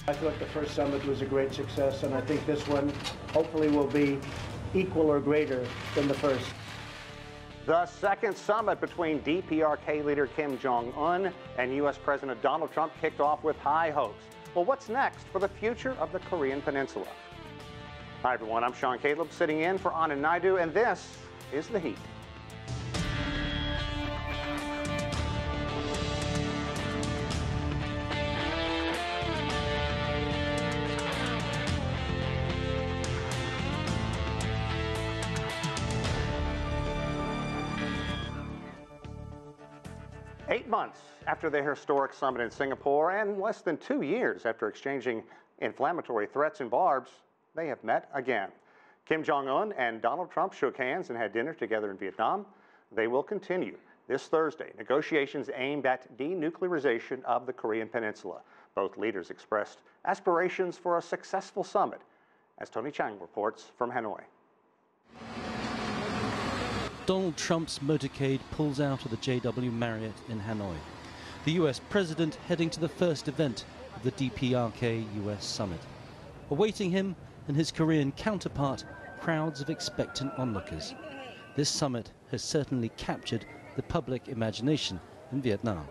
I thought the first summit was a great success, and I think this one hopefully will be equal or greater than the first. The second summit between DPRK leader Kim Jong-un and U.S. President Donald Trump kicked off with high hopes. Well, what's next for the future of the Korean Peninsula? Hi, everyone. I'm Sean Caleb, sitting in for Anand Naidu, and this is The Heat. Eight months after their historic summit in Singapore and less than 2 years after exchanging inflammatory threats and barbs, they have met again. Kim Jong-un and Donald Trump shook hands and had dinner together in Vietnam. They will continue this Thursday negotiations aimed at denuclearization of the Korean Peninsula. Both leaders expressed aspirations for a successful summit, as Tony Cheng reports from Hanoi. Donald Trump's motorcade pulls out of the JW Marriott in Hanoi. The US president heading to the first event of the DPRK US summit. Awaiting him and his Korean counterpart, crowds of expectant onlookers. This summit has certainly captured the public imagination in Vietnam.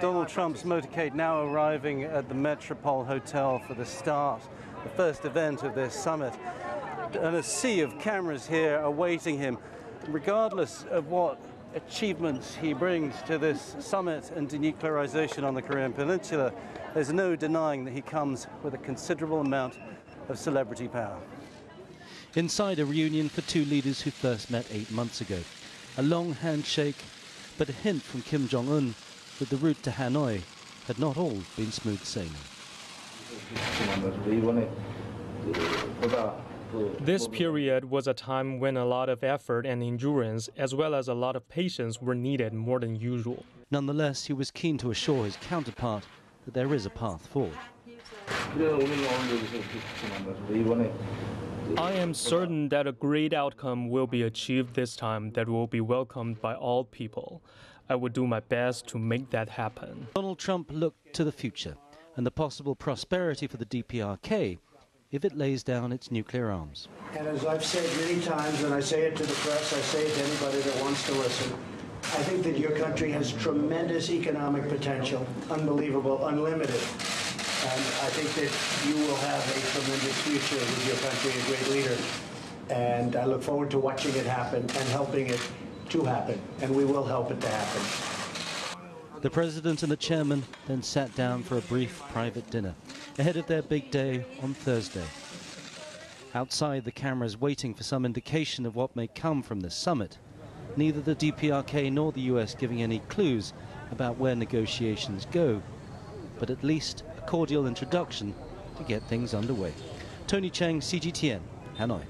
Donald Trump's motorcade now arriving at the Metropole Hotel for the start, the first event of this summit. And a sea of cameras here awaiting him. Regardless of what achievements he brings to this summit and denuclearization on the Korean Peninsula, there's no denying that he comes with a considerable amount of celebrity power. Inside a reunion for two leaders who first met 8 months ago. A long handshake, but a hint from Kim Jong-un that the route to Hanoi had not all been smooth sailing. This period was a time when a lot of effort and endurance, as well as a lot of patience, were needed more than usual. Nonetheless, he was keen to assure his counterpart that there is a path forward. I am certain that a great outcome will be achieved this time that will be welcomed by all people. I will do my best to make that happen. Donald Trump looked to the future and the possible prosperity for the DPRK if it lays down its nuclear arms. And as I've said many times, and I say it to the press, I say it to anybody that wants to listen, I think that your country has tremendous economic potential, unbelievable, unlimited. And I think that you will have a tremendous future with your country, a great leader. And I look forward to watching it happen and helping it to happen. And we will help it to happen. The president and the chairman then sat down for a brief private dinner ahead of their big day on Thursday. Outside, the cameras waiting for some indication of what may come from this summit. Neither the DPRK nor the US giving any clues about where negotiations go, but at least a cordial introduction to get things underway. Tony Cheng, CGTN, Hanoi.